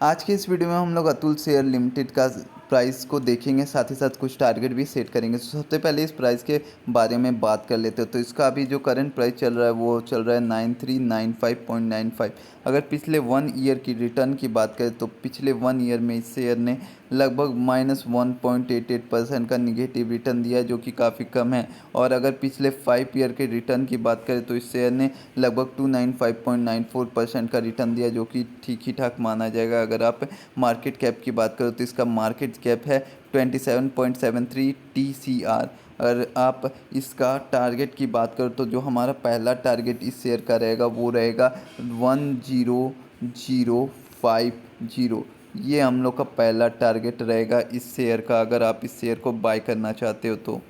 आज की इस वीडियो में हम लोग अतुल शेयर लिमिटेड का प्राइस को देखेंगे, साथ ही साथ कुछ टारगेट भी सेट करेंगे। तो सबसे पहले इस प्राइस के बारे में बात कर लेते हो। तो इसका अभी जो करंट प्राइस चल रहा है वो चल रहा है 9395.95। अगर पिछले 1 ईयर की रिटर्न की बात करें तो पिछले 1 ईयर में इस शेयर ने लगभग -1.88% का निगेटिव रिटर्न दिया है, जो कि काफ़ी कम है। और अगर पिछले 5 ईयर के रिटर्न की बात करें तो इस शेयर ने लगभग 295.94% का रिटर्न दिया, जो कि ठीक ही ठाक माना जाएगा। अगर आप मार्केट कैप की बात करो तो इसका मार्केट कैप है 27.73 TCR। अगर आप इसका टारगेट की बात करो तो जो हमारा पहला टारगेट इस शेयर का रहेगा वो रहेगा 10050। ये हम लोग का पहला टारगेट रहेगा इस शेयर का, अगर आप इस शेयर को बाय करना चाहते हो तो।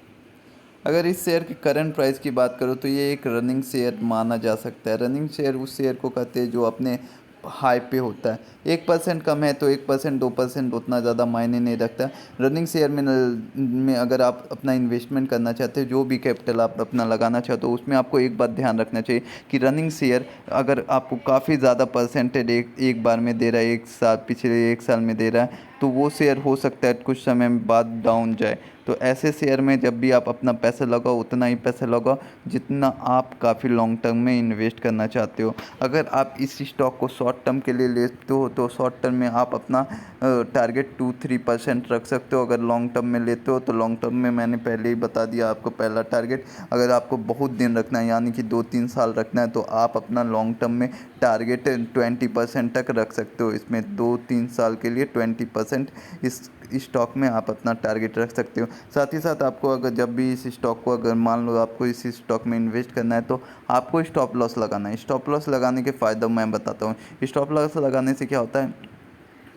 अगर इस शेयर की करंट प्राइस की बात करो तो ये एक रनिंग शेयर माना जा सकता है। रनिंग शेयर उस शेयर को कहते हैं जो अपने हाई पे होता है। 1% कम है तो 1% 2% उतना ज़्यादा मायने नहीं रखता। रनिंग शेयर में अगर आप अपना इन्वेस्टमेंट करना चाहते हो, जो भी कैपिटल आप अपना लगाना चाहते हो, उसमें आपको एक बात ध्यान रखना चाहिए कि रनिंग शेयर अगर आपको काफ़ी ज़्यादा परसेंटेज एक बार में दे रहा है, एक साल पिछले 1 साल में दे रहा है, तो वो शेयर हो सकता है कुछ समय बाद डाउन जाए। तो ऐसे शेयर में जब भी आप अपना पैसा लगाओ उतना ही पैसा लगाओ जितना आप काफ़ी लॉन्ग टर्म में इन्वेस्ट करना चाहते हो। अगर आप इस स्टॉक को शॉर्ट टर्म के लिए लेते हो तो शॉर्ट टर्म में आप अपना टारगेट 2-3% रख सकते हो। अगर लॉन्ग टर्म में लेते हो तो लॉन्ग टर्म में मैंने पहले ही बता दिया आपको पहला टारगेट। अगर आपको बहुत दिन रखना है यानी कि 2-3 साल रखना है तो आप अपना लॉन्ग टर्म में टारगेट 20% तक रख सकते हो। इसमें 2-3 साल के लिए 20% इस स्टॉक में आप अपना टारगेट रख सकते हो। साथ ही साथ आपको अगर जब भी इस स्टॉक को अगर मान लो आपको इस स्टॉक में इन्वेस्ट करना है तो आपको स्टॉप लॉस लगाना है। स्टॉप लॉस लगाने के फ़ायदे मैं बताता हूँ। स्टॉप लॉस लगाने से क्या होता है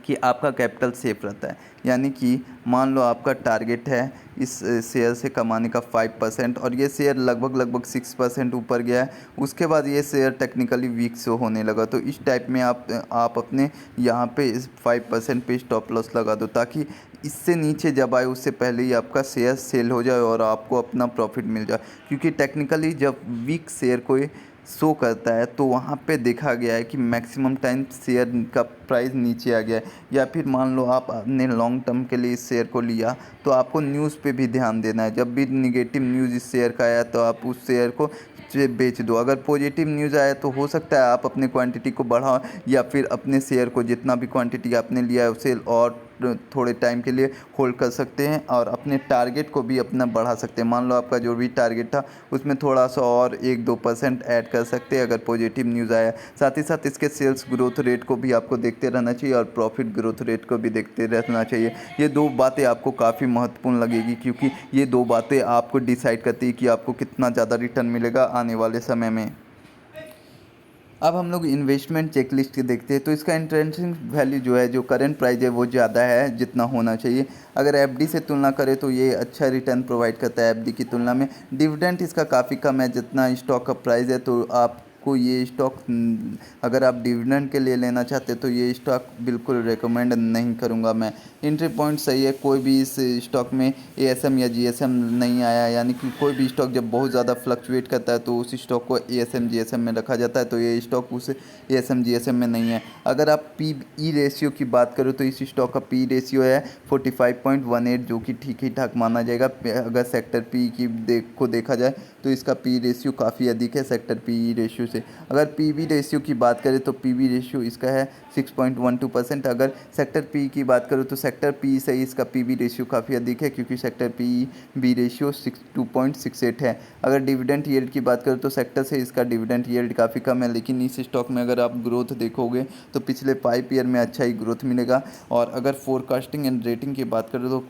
कि आपका कैपिटल सेफ रहता है। यानी कि मान लो आपका टारगेट है इस शेयर से कमाने का 5% और ये शेयर लगभग 6% ऊपर गया है। उसके बाद ये शेयर टेक्निकली वीक से होने लगा, तो इस टाइप में आप अपने यहाँ पे इस 5% पे स्टॉप लॉस लगा दो, ताकि इससे नीचे जब आए उससे पहले ही आपका शेयर सेल हो जाए और आपको अपना प्रॉफिट मिल जाए। क्योंकि टेक्निकली जब वीक शेयर को शो करता है तो वहाँ पे देखा गया है कि मैक्सिमम टाइम शेयर का प्राइस नीचे आ गया है। या फिर मान लो आपने लॉन्ग टर्म के लिए इस शेयर को लिया तो आपको न्यूज़ पे भी ध्यान देना है। जब भी निगेटिव न्यूज़ इस शेयर का आया तो आप उस शेयर को बेच दो। अगर पॉजिटिव न्यूज़ आया तो हो सकता है आप अपने क्वांटिटी को बढ़ाओ या फिर अपने शेयर को जितना भी क्वांटिटी आपने लिया है उसे और थोड़े टाइम के लिए होल्ड कर सकते हैं और अपने टारगेट को भी अपना बढ़ा सकते हैं। मान लो आपका जो भी टारगेट था उसमें थोड़ा सा और 1-2% ऐड कर सकते हैं अगर पॉजिटिव न्यूज़ आया। साथ ही साथ इसके सेल्स ग्रोथ रेट को भी आपको देखते रहना चाहिए और प्रॉफिट ग्रोथ रेट को भी देखते रहना चाहिए। ये दो बातें आपको काफ़ी महत्वपूर्ण लगेगी, क्योंकि ये दो बातें आपको डिसाइड करती है कि आपको कितना ज़्यादा रिटर्न मिलेगा आने वाले समय में। अब हम लोग इन्वेस्टमेंट चेकलिस्ट देखते हैं। तो इसका इंट्रिंसिक वैल्यू जो है, जो करंट प्राइस है, वो ज़्यादा है जितना होना चाहिए। अगर एफडी से तुलना करें तो ये अच्छा रिटर्न प्रोवाइड करता है एफडी की तुलना में। डिविडेंड इसका काफ़ी कम है जितना स्टॉक का प्राइस है। तो आपको ये स्टॉक अगर आप डिविडेंड के लिए लेना चाहते हैं तो ये स्टॉक बिल्कुल रिकमेंड नहीं करूँगा मैं। एंट्री पॉइंट सही है, कोई भी इस स्टॉक में एएसएम या जीएसएम नहीं आया, यानी कि कोई भी स्टॉक जब बहुत ज़्यादा फ्लक्चुएट करता है तो उस स्टॉक को एएसएम जीएसएम में रखा जाता है। तो ये स्टॉक उस एएसएम जीएसएम में नहीं है। अगर आप पी ई रेशियो की बात करो तो इस स्टॉक का पी रेशियो है 45.18, जो कि ठीक ही ठाक माना जाएगा। अगर सेक्टर पी की देखा जाए तो इसका पी रेशियो काफ़ी अधिक है सेक्टर पी रेशियो से। अगर पीबी रेशियो की बात करें तो पीबी रेशियो इसका है 6.12%। अगर सेक्टर पी की बात करूँ तो सेक्टर पी से इसका पीबी रेशियो काफ़ी अधिक है, क्योंकि सेक्टर पी बी रेशियो 2.68 है। अगर डिविडेंड यील्ड की बात करूँ तो सेक्टर से इसका डिविडेंड यील्ड काफ़ी कम है, लेकिन इस स्टॉक में अगर आप ग्रोथ देखोगे तो पिछले 5 ईयर में अच्छा ही ग्रोथ मिलेगा। और अगर फोरकास्टिंग एंड रेटिंग की बात करें तो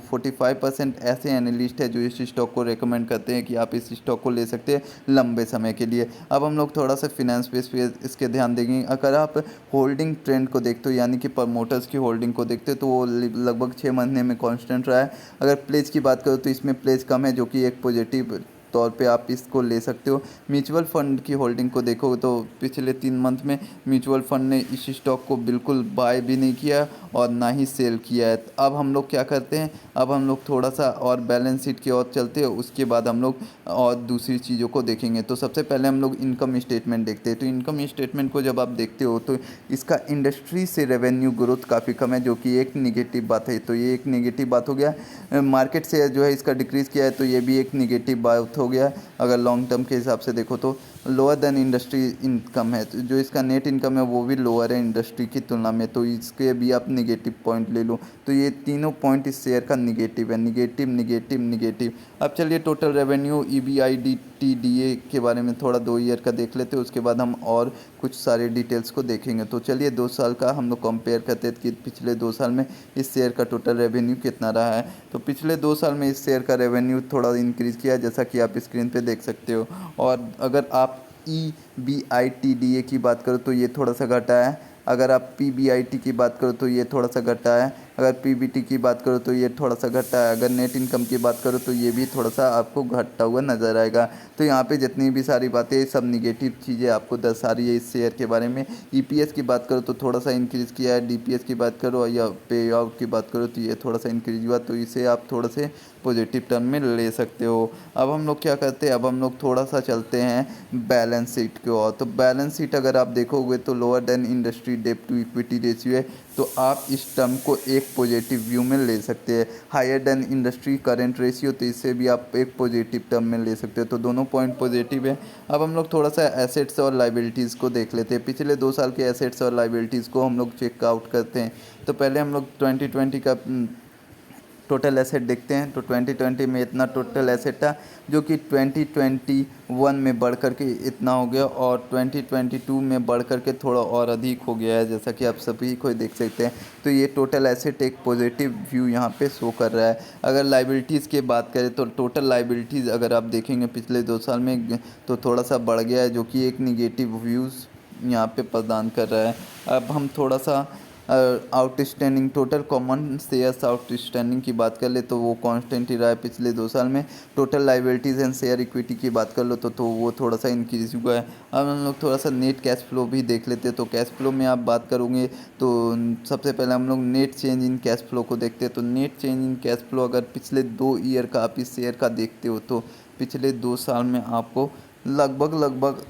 45% ऐसे एनालिस्ट है जो इस स्टॉक को रेकमेंड करते हैं कि आप इस स्टॉक को ले सकते हैं लंबे समय के लिए। अब हम लोग थोड़ा सा फिनेंस पे इसके ध्यान देंगे। अगर आप होल्डिंग ट्रेंड को देखते हो यानी कि प्रमोटर्स की होल्डिंग को देखते हो तो वो लगभग 6 महीने में कांस्टेंट रहा है। अगर प्लेज की बात करो तो इसमें प्लेज कम है, जो कि एक पॉजिटिव तौर पे आप इसको ले सकते हो। म्यूचुअल फंड की होल्डिंग को देखो तो पिछले 3 मंथ में म्यूचुअल फंड ने इस स्टॉक को बिल्कुल बाय भी नहीं किया और ना ही सेल किया है। तो अब हम लोग क्या करते हैं, अब हम लोग थोड़ा सा और बैलेंस शीट की ओर चलते हैं, उसके बाद हम लोग और दूसरी चीज़ों को देखेंगे। तो सबसे पहले हम लोग इनकम स्टेटमेंट देखते हैं। तो इनकम स्टेटमेंट को जब आप देखते हो तो इसका इंडस्ट्री से रेवेन्यू ग्रोथ काफ़ी कम है, जो कि एक निगेटिव बात है। तो ये एक निगेटिव बात हो गया। मार्केट से जो है इसका डिक्रीज़ किया है, तो ये भी एक निगेटिव बात हो गया। अगर लॉन्ग टर्म के हिसाब से देखो तो लोअर देन इंडस्ट्री इनकम है, तो जो इसका नेट इनकम है वो भी लोअर है इंडस्ट्री की तुलना में, तो इसके भी आप निगेटिव पॉइंट ले लो। तो ये तीनों पॉइंट इस शेयर का निगेटिव है, निगेटिव निगेटिव निगेटिव। अब चलिए टोटल रेवेन्यू EBITDA के बारे में थोड़ा 2 ईयर का देख लेते हैं, उसके बाद हम और कुछ सारे डिटेल्स को देखेंगे। तो चलिए 2 साल का हम लोग कंपेयर करते हैं कि पिछले 2 साल में इस शेयर का टोटल रेवेन्यू कितना रहा है। तो पिछले 2 साल में इस शेयर का रेवेन्यू थोड़ा इंक्रीज़ किया है, जैसा कि आप स्क्रीन पे देख सकते हो। और अगर आप EBITDA की बात करो तो ये थोड़ा सा घटा है। अगर आप PBIT की बात करो तो ये थोड़ा सा घटा है। अगर PBT की बात करो तो ये थोड़ा सा घटा है। अगर नेट इनकम की बात करो तो ये भी थोड़ा सा आपको घटता हुआ नज़र आएगा। तो यहाँ पे जितनी भी सारी बातें सब निगेटिव चीज़ें आपको दर्शा रही है इस शेयर के बारे में। EPS की बात करो तो थोड़ा सा इंक्रीज़ किया है। DPS की बात करो या पे आउट की बात करो तो ये थोड़ा सा इंक्रीज हुआ, तो इसे आप थोड़ा से पॉजिटिव टर्म में ले सकते हो। अब हम लोग क्या करते हैं, अब हम लोग थोड़ा सा चलते हैं बैलेंस शीट की ओर। तो बैलेंस शीट अगर आप देखोगे तो लोअर देन इंडस्ट्री डेब्ट टू इक्विटी रेशियो है, तो आप इस टर्म को एक पॉजिटिव व्यू में ले सकते हैं। Higher than industry current ratio, तो इससे भी आप एक पॉजिटिव टर्म में ले सकते हो। तो दोनों पॉइंट पॉजिटिव है। अब हम लोग थोड़ा सा एसेट्स और लाइबिलिटीज़ को देख लेते हैं। पिछले 2 साल के एसेट्स और लाइबिलिटीज़ को हम लोग चेकआउट करते हैं। तो पहले हम लोग 2020 का टोटल एसेट देखते हैं। तो 2020 में इतना टोटल एसेट था, जो कि 2021 में बढ़ कर के इतना हो गया, और 2022 में बढ़ कर के थोड़ा और अधिक हो गया है, जैसा कि आप सभी को देख सकते हैं। तो ये टोटल एसेट एक पॉजिटिव व्यू यहाँ पे शो कर रहा है। अगर लाइबिलिटीज़ की बात करें तो टोटल लाइबिलिटीज़ अगर आप देखेंगे पिछले 2 साल में तो थोड़ा सा बढ़ गया है, जो कि एक निगेटिव व्यूज़ यहाँ पे प्रदान कर रहा है। अब हम थोड़ा सा outstanding total common shares outstanding की बात कर ले तो वो कांस्टेंट ही रहा है पिछले 2 साल में। Total liabilities and share equity की बात कर लो तो वो थोड़ा सा इंक्रीज हुआ है। अब हम लोग थोड़ा सा नेट कैश फ्लो भी देख लेते हैं। तो कैश फ्लो में आप बात करोगे तो सबसे पहले हम लोग net change in cash flow को देखते हैं। तो net change in cash flow अगर पिछले 2 ईयर का आप इस शेयर का देखते हो तो पिछले 2 साल में आपको लगभग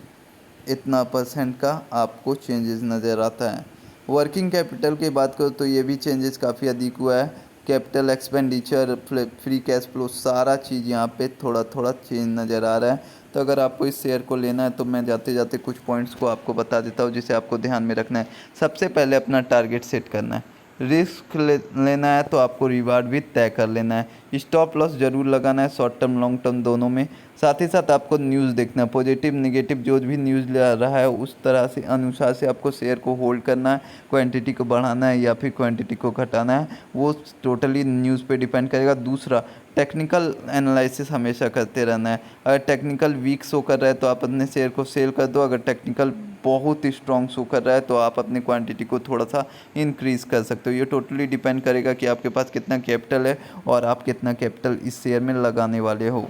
इतना परसेंट का आपको चेंजेस नज़र आता है। वर्किंग कैपिटल की बात करो तो ये भी चेंजेस काफ़ी अधिक हुआ है। Capital expenditure, free cash flow, सारा चीज़ यहाँ पे थोड़ा थोड़ा चेंज नज़र आ रहा है। तो अगर आपको इस शेयर को लेना है तो मैं जाते जाते कुछ पॉइंट्स को आपको बता देता हूँ, जिसे आपको ध्यान में रखना है। सबसे पहले अपना टारगेट सेट करना है। रिस्क लेना है तो आपको रिवार्ड भी तय कर लेना है। स्टॉप लॉस ज़रूर लगाना है, शॉर्ट टर्म लॉन्ग टर्म दोनों में। साथ ही साथ आपको न्यूज़ देखना है, पॉजिटिव निगेटिव जो भी न्यूज़ ले रहा है उस तरह से अनुसार से आपको शेयर को होल्ड करना है। क्वांटिटी को बढ़ाना है या फिर क्वांटिटी को घटाना है, वो टोटली न्यूज़ पे डिपेंड करेगा। दूसरा, टेक्निकल एनालिसिस हमेशा करते रहना है। अगर टेक्निकल वीक शो कर रहा है तो आप अपने शेयर को सेल कर दो। अगर टेक्निकल बहुत ही स्ट्रॉन्ग शो कर रहा है तो आप अपनी क्वांटिटी को थोड़ा सा इंक्रीज़ कर सकते हो। ये टोटली डिपेंड करेगा कि आपके पास कितना कैपिटल है और आप कितना कैपिटल इस शेयर में लगाने वाले हो।